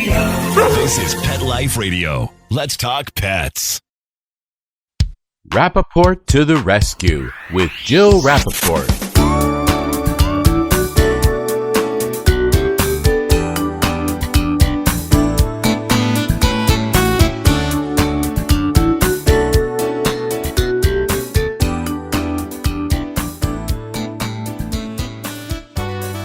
This is Pet Life Radio. Let's talk pets. Rappaport to the rescue with Jill Rappaport.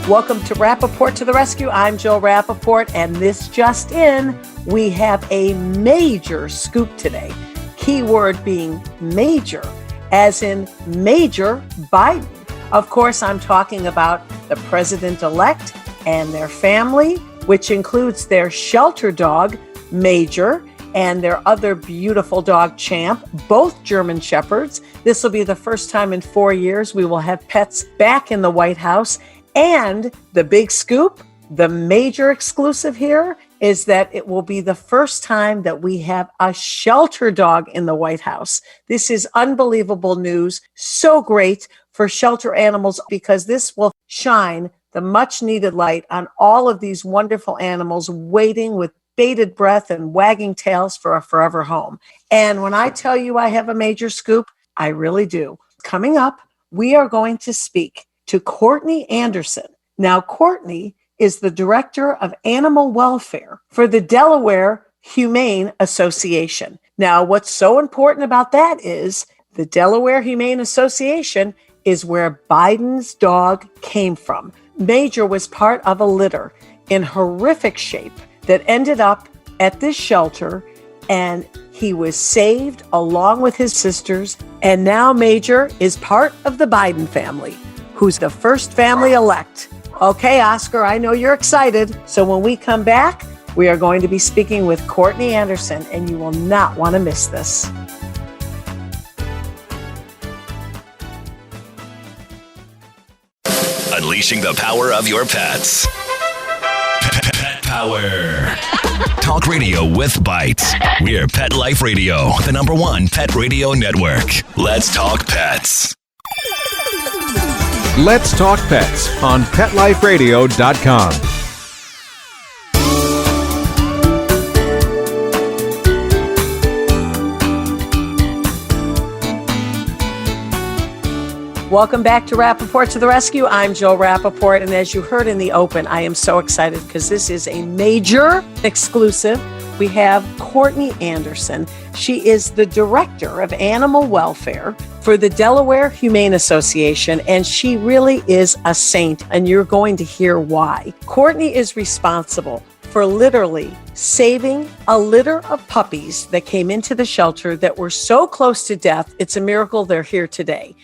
Welcome to Rappaport to the Rescue. I'm Jill Rappaport, and this just in, we have a major scoop today. Keyword being major, as in Major Biden. Of course, I'm talking about the president-elect and their family, which includes their shelter dog, Major, and their other beautiful dog, Champ, both German Shepherds. This will be the first time in 4 years we will have pets back in the White House. And the big scoop, the major exclusive here, is that it will be the first time that we have a shelter dog in the White House. This is unbelievable news. So great for shelter animals because this will shine the much needed light on all of these wonderful animals waiting with bated breath and wagging tails for a forever home. And when I tell you I have a major scoop, I really do. Coming up, we are going to speak to Courtney Anderson. Now, Courtney is the Director of Animal Welfare for the Delaware Humane Association. Now, what's so important about that is the Delaware Humane Association is where Biden's dog came from. Major was part of a litter in horrific shape that ended up at this shelter, and he was saved along with his sisters, and now Major is part of the Biden family, who's the first family elect. Okay, Oscar, I know you're excited. So when we come back, we are going to be speaking with Courtney Anderson, and you will not want to miss this. Unleashing the power of your pets. Pet Power. Talk radio with bites. We're Pet Life Radio, the #1 pet radio network. Let's talk pets. Let's Talk Pets on PetLifeRadio.com. Welcome back to Rappaport to the Rescue. I'm Jill Rappaport, and as you heard in the open, I am so excited because this is a major exclusive. We have Courtney Anderson. She is the Director of Animal Welfare for the Delaware Humane Association, and she really is a saint, and you're going to hear why. Courtney is responsible for literally saving a litter of puppies that came into the shelter that were so close to death. It's a miracle they're here today.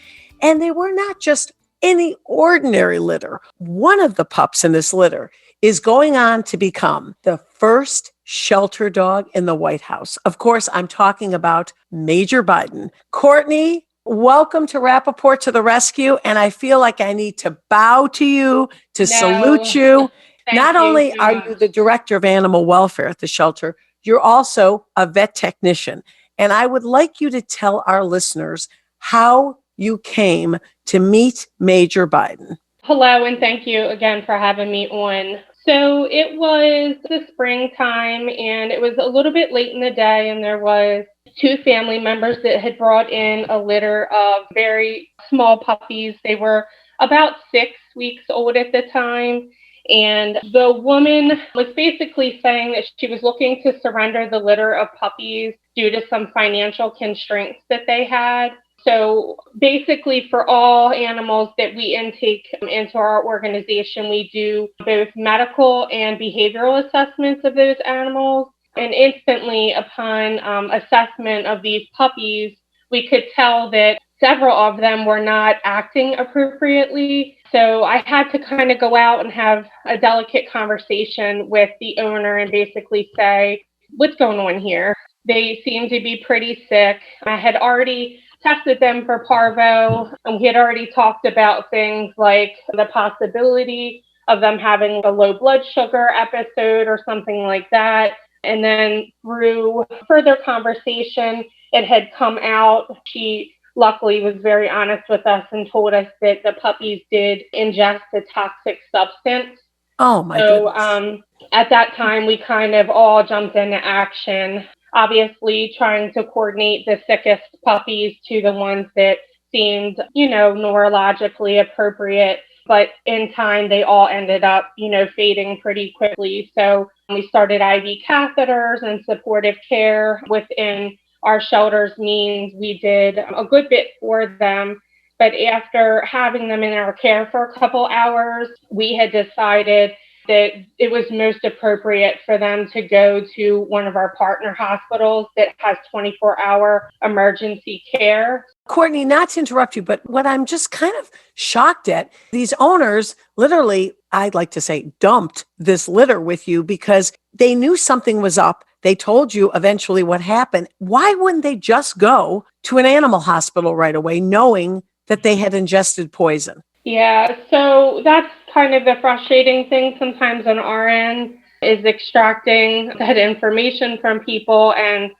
And they were not just any ordinary litter. One of the pups in this litter is going on to become the first shelter dog in the White House. Of course, I'm talking about Major Biden. Courtney, welcome to Rappaport to the Rescue. And I feel like I need to bow to you, to salute you. Not only are you the Director of Animal Welfare at the shelter, you're also a vet technician. And I would like you to tell our listeners how you came to meet Major Biden. Hello, and thank you again for having me on. So it was the springtime, and it was a little bit late in the day, and there was 2 family members that had brought in a litter of very small puppies. They were about 6 weeks old at the time, and the woman was basically saying that she was looking to surrender the litter of puppies due to some financial constraints that they had. So basically for all animals that we intake into our organization, we do both medical and behavioral assessments of those animals. And instantly upon assessment of these puppies, we could tell that several of them were not acting appropriately. So I had to kind of go out and have a delicate conversation with the owner and basically say, what's going on here? They seem to be pretty sick. I had already tested them for parvo, and we had already talked about things like the possibility of them having a low blood sugar episode or something like that. And then through further conversation, it had come out. She luckily was very honest with us and told us that the puppies did ingest a toxic substance. Oh, my So goodness. at that time, we kind of all jumped into action, obviously trying to coordinate the sickest puppies to the ones that seemed, neurologically appropriate. But in time, they all ended up, fading pretty quickly. So we started IV catheters and supportive care within our shelters means we did a good bit for them. But after having them in our care for a couple hours, we had decided that it was most appropriate for them to go to one of our partner hospitals that has 24-hour emergency care. Courtney, not to interrupt you, but what I'm just kind of shocked at, these owners literally, I'd like to say, dumped this litter with you because they knew something was up. They told you eventually what happened. Why wouldn't they just go to an animal hospital right away, knowing that they had ingested poison? Yeah, so that's kind of the frustrating thing sometimes on our end is extracting that information from people. And,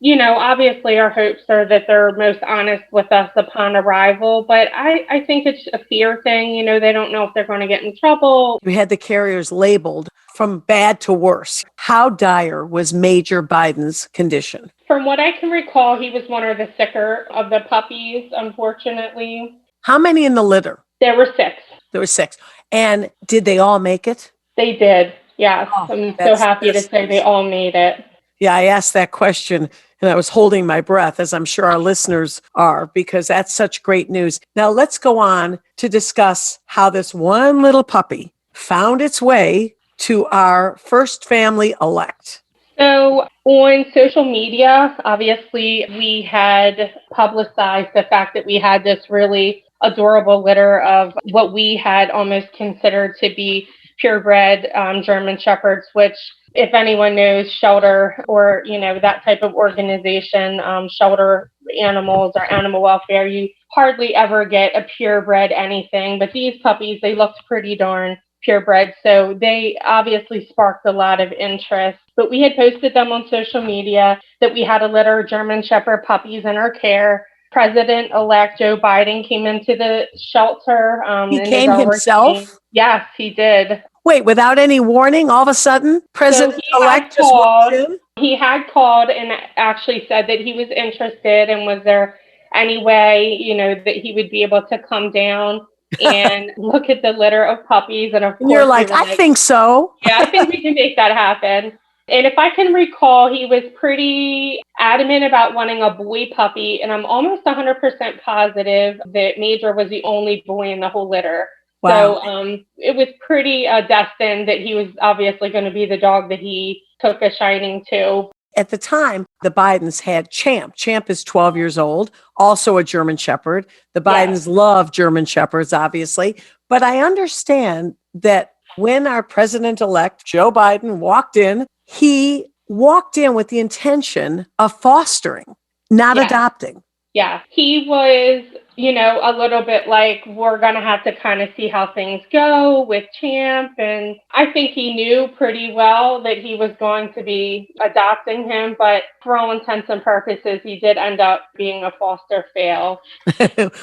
obviously our hopes are that they're most honest with us upon arrival. But I think it's a fear thing. They don't know if they're going to get in trouble. You had the carriers labeled from bad to worse. How dire was Major Biden's condition? From what I can recall, he was one of the sicker of the puppies, unfortunately. How many in the litter? There were 6. There were 6. And did they all make it? They did. Yes. Oh, I'm so happy to say they all made it. Yeah, I asked that question and I was holding my breath, as I'm sure our listeners are, because that's such great news. Now let's go on to discuss how this one little puppy found its way to our first family elect. So on social media, obviously, we had publicized the fact that we had this really adorable litter of what we had almost considered to be purebred German Shepherds, which if anyone knows shelter or, that type of organization, shelter animals or animal welfare, you hardly ever get a purebred anything. But these puppies, they looked pretty darn purebred. So they obviously sparked a lot of interest. But we had posted them on social media that we had a litter of German Shepherd puppies in our care. President-elect Joe Biden came into the shelter. He came himself? Yes, he did. Wait, without any warning, all of a sudden, President-elect just walked in? He had called and actually said that he was interested and was there any way, that he would be able to come down and look at the litter of puppies. And of course, you're like, I think so. Yeah, I think we can make that happen. And if I can recall, he was pretty adamant about wanting a boy puppy. And I'm almost 100% positive that Major was the only boy in the whole litter. Wow. So it was pretty destined that he was obviously going to be the dog that he took a shining to. At the time, the Bidens had Champ. Champ is 12 years old, also a German Shepherd. The Bidens love German Shepherds, obviously. But I understand that when our president-elect, Joe Biden, walked in, he walked in with the intention of fostering, not adopting. Yeah, he was, a little bit like, we're going to have to kind of see how things go with Champ. And I think he knew pretty well that he was going to be adopting him. But for all intents and purposes, he did end up being a foster fail.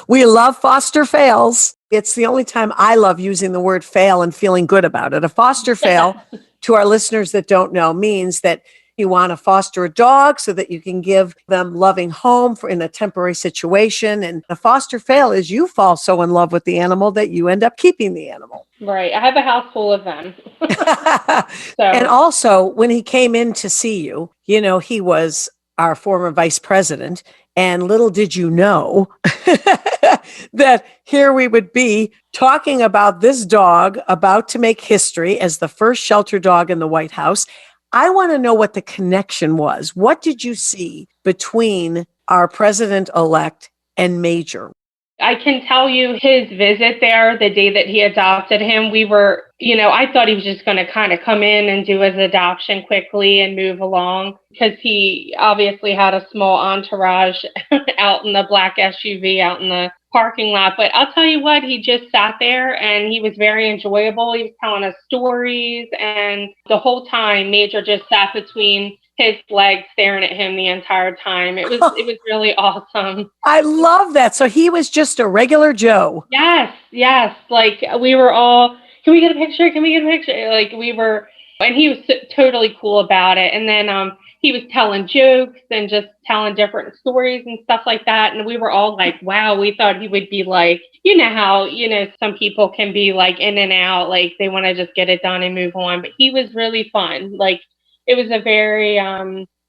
We love foster fails. It's the only time I love using the word fail and feeling good about it. A foster fail, to our listeners that don't know, means that you want to foster a dog so that you can give them loving home in a temporary situation. And a foster fail is you fall so in love with the animal that you end up keeping the animal. Right. I have a house full of them. And also, when he came in to see you, he was our former vice president. And little did you know that here we would be talking about this dog about to make history as the first shelter dog in the White House. I want to know what the connection was. What did you see between our president-elect and Major? I can tell you his visit there, the day that he adopted him, we were, I thought he was just going to kind of come in and do his adoption quickly and move along because he obviously had a small entourage out in the black SUV out in the parking lot. But I'll tell you what, he just sat there and he was very enjoyable. He was telling us stories, and the whole time Major just sat between his legs staring at him the entire time. It was really awesome. I love that. So he was just a regular Joe. Yes. Like we were all, can we get a picture? Can we get a picture? Like and he was totally cool about it. And then he was telling jokes and just telling different stories and stuff like that. And we were all like, wow, we thought he would be like, you know how, some people can be like in and out, like they want to just get it done and move on. But he was really fun. Like it was a very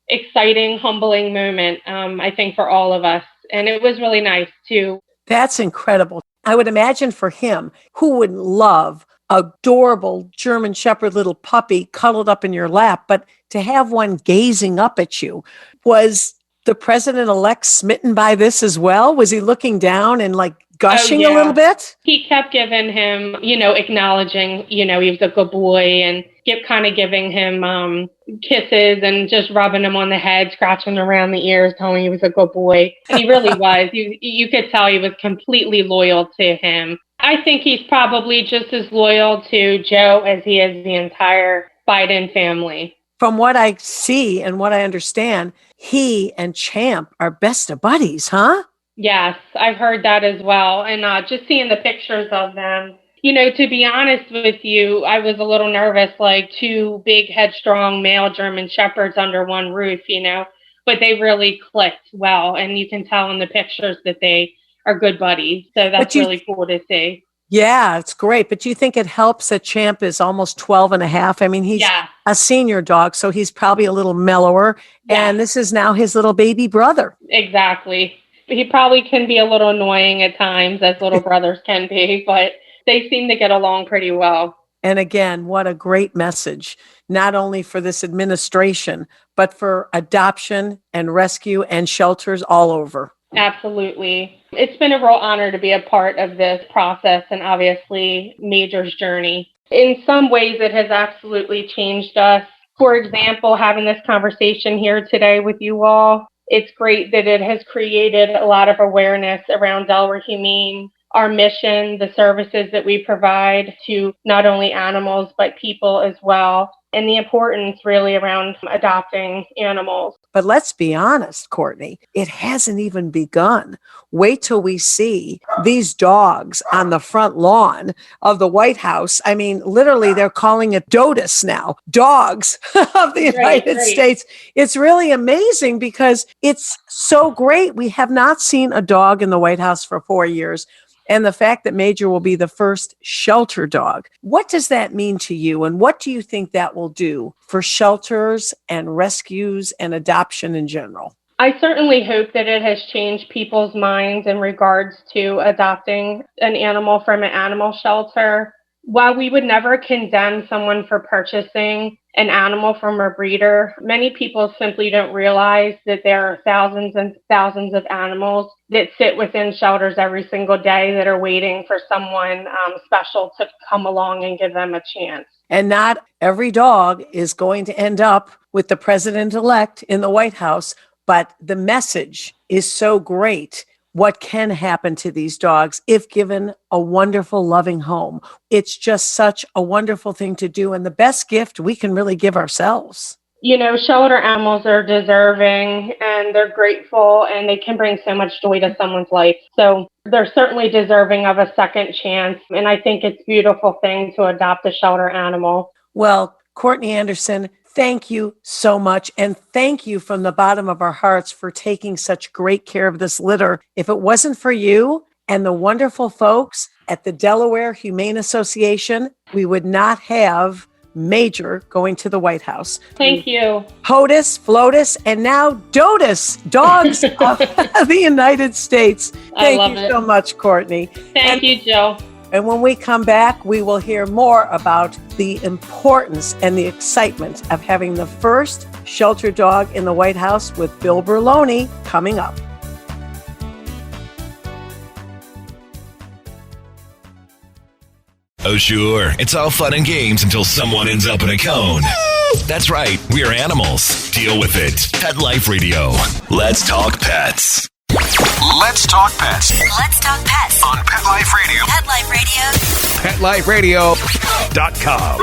exciting, humbling moment, I think, for all of us. And it was really nice too. That's incredible. I would imagine for him, who wouldn't love adorable German Shepherd little puppy cuddled up in your lap, but to have one gazing up at you. Was the president-elect smitten by this as well? Was he looking down and like gushing a little bit? He kept giving him, acknowledging, he was a good boy, and kept kind of giving him kisses and just rubbing him on the head, scratching around the ears, telling him he was a good boy. And he really was. You could tell he was completely loyal to him. I think he's probably just as loyal to Joe as he is the entire Biden family. From what I see and what I understand, he and Champ are best of buddies, huh? Yes, I've heard that as well. And just seeing the pictures of them, to be honest with you, I was a little nervous, like two big, headstrong male German Shepherds under one roof, but they really clicked well. And you can tell in the pictures that they are good buddies. So that's really cool to see. Yeah, it's great. But do you think it helps that Champ is almost 12 and a half? I mean, he's a senior dog, so he's probably a little mellower. Yeah. And this is now his little baby brother. Exactly. He probably can be a little annoying at times, as little brothers can be, but they seem to get along pretty well. And again, what a great message, not only for this administration, but for adoption and rescue and shelters all over. Absolutely. It's been a real honor to be a part of this process and obviously Major's journey. In some ways, it has absolutely changed us. For example, having this conversation here today with you all, it's great that it has created a lot of awareness around Delaware Humane, our mission, the services that we provide to not only animals, but people as well, and the importance really around adopting animals. But let's be honest, Courtney, it hasn't even begun. Wait till we see these dogs on the front lawn of the White House. I mean, literally, they're calling it DOTUS now, dogs of the United States. It's really amazing because it's so great. We have not seen a dog in the White House for 4 years. And the fact that Major will be the first shelter dog. What does that mean to you? And what do you think that will do for shelters and rescues and adoption in general? I certainly hope that it has changed people's minds in regards to adopting an animal from an animal shelter. While we would never condemn someone for purchasing an animal from a breeder, many people simply don't realize that there are thousands and thousands of animals that sit within shelters every single day that are waiting for someone special to come along and give them a chance. And not every dog is going to end up with the president-elect in the White House, but the message is so great. What can happen to these dogs if given a wonderful, loving home? It's just such a wonderful thing to do, and the best gift we can really give ourselves. Shelter animals are deserving, and they're grateful, and they can bring so much joy to someone's life. So they're certainly deserving of a second chance, and I think it's a beautiful thing to adopt a shelter animal. Well, Courtney Anderson, thank you so much. And thank you from the bottom of our hearts for taking such great care of this litter. If it wasn't for you and the wonderful folks at the Delaware Humane Association, we would not have Major going to the White House. Thank you. POTUS, FLOTUS, and now DOTUS, dogs of the United States. Thank you so much, Courtney. Thank you, Jill. And when we come back, we will hear more about the importance and the excitement of having the first shelter dog in the White House with Bill Berloni coming up. Oh, sure. It's all fun and games until someone ends up in a cone. That's right. We are animals. Deal with it. Pet Life Radio. Let's talk pets. Let's talk pets. Let's talk pets On Pet Life Radio. Pet Life Radio. PetLifeRadio.com.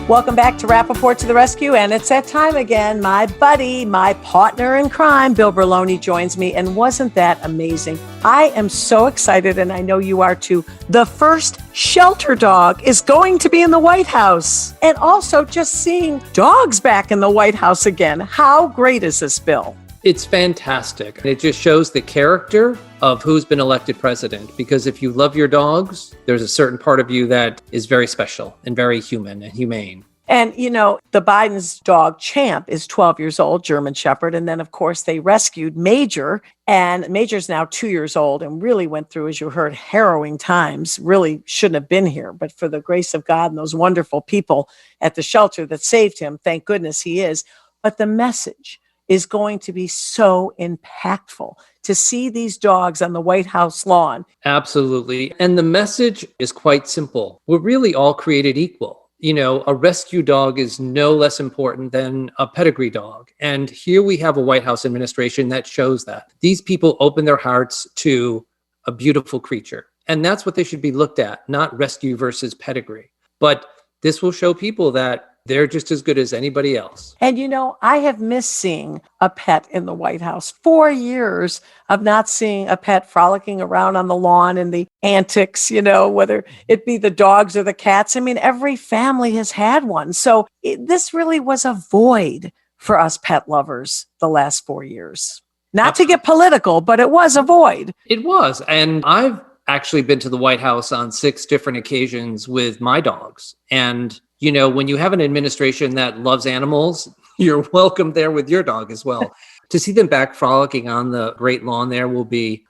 Welcome back to Rappaport to the Rescue, and it's that time again. My buddy, my partner in crime, Bill Berloni, joins me, and wasn't that amazing? I am so excited, and I know you are too. The first shelter dog is going to be in the White House, and also just seeing dogs back in the White House again. How great is this, Bill? It's fantastic. It just shows the character of who's been elected president, because if you love your dogs, there's a certain part of you that is very special and very human and humane. And, you know, the Biden's dog Champ is 12 years old, German Shepherd. And then, of course, they rescued Major, and Major's now 2 years old and really went through, as you heard, harrowing times. Really shouldn't have been here, but for the grace of God and those wonderful people at the shelter that saved him, thank goodness he is. But the message is going to be so impactful to see these dogs on the White House lawn. Absolutely. And the message is quite simple. We're really all created equal. You know, a rescue dog is no less important than a pedigree dog. And here we have a White House administration that shows that. These people open their hearts to a beautiful creature. And that's what they should be looked at, not rescue versus pedigree. But this will show people that they're just as good as anybody else. And, you know, I have missed seeing a pet in the White House. 4 years of not seeing a pet frolicking around on the lawn and the antics, you know, whether it be the dogs or the cats. I mean, every family has had one. So this really was a void for us pet lovers the last 4 years. Not to get political, but it was a void. It was. And I've actually been to the White House on 6 different occasions with my dogs. And you know, when you have an administration that loves animals, you're welcome there with your dog as well. To see them back frolicking on the great lawn there will be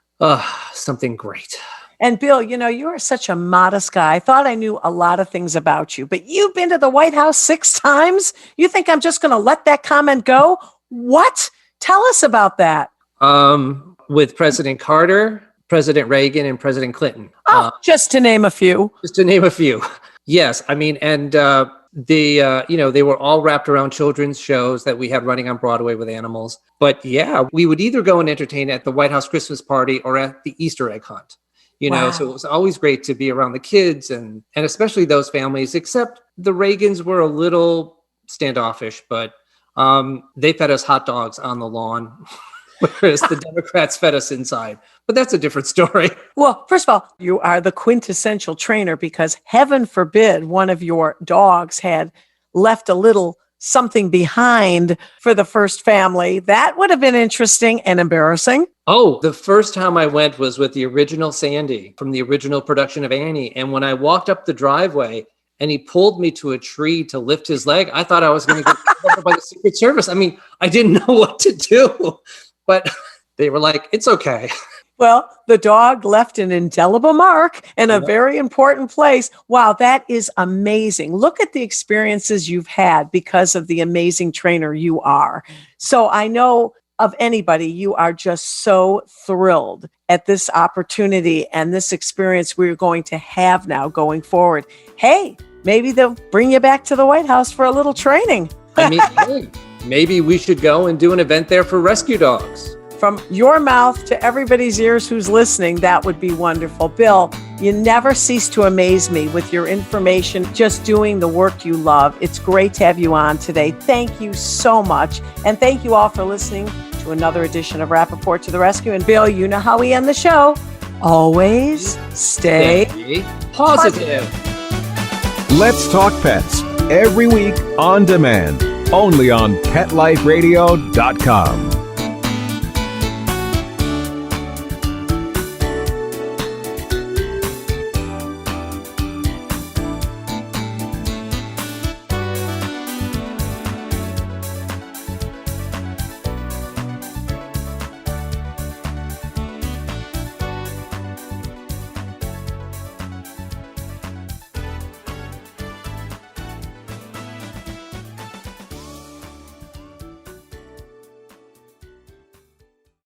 something great. And Bill, you know, you are such a modest guy. I thought I knew a lot of things about you, but you've been to the White House 6 times? You think I'm just going to let that comment go? What? Tell us about that. With President Carter, President Reagan, and President Clinton. Just to name a few. Just to name a few. Yes, I mean, and they were all wrapped around children's shows that we had running on Broadway with animals. But yeah, we would either go and entertain at the White House Christmas party or at the Easter egg hunt. You know, so it was always great to be around the kids and especially those families, except the Reagans were a little standoffish, but they fed us hot dogs on the lawn. Whereas the Democrats fed us inside. But that's a different story. Well, first of all, you are the quintessential trainer because heaven forbid one of your dogs had left a little something behind for the first family. That would have been interesting and embarrassing. Oh, the first time I went was with the original Sandy from the original production of Annie. And when I walked up the driveway and he pulled me to a tree to lift his leg, I thought I was going to get covered by the Secret Service. I mean, I didn't know what to do. But they were like, it's okay. Well, the dog left an indelible mark in a very important place. Wow, that is amazing. Look at the experiences you've had because of the amazing trainer you are. So I know of anybody, you are just so thrilled at this opportunity and this experience we're going to have now going forward. Hey, maybe they'll bring you back to the White House for a little training. I mean, hey, maybe we should go and do an event there for rescue dogs. From your mouth to everybody's ears who's listening, that would be wonderful. Bill, you never cease to amaze me with your information, just doing the work you love. It's great to have you on today. Thank you so much. And thank you all for listening to another edition of Rappaport to the Rescue. And Bill, you know how we end the show. Always stay positive. Let's Talk Pets, every week on demand, only on PetLifeRadio.com.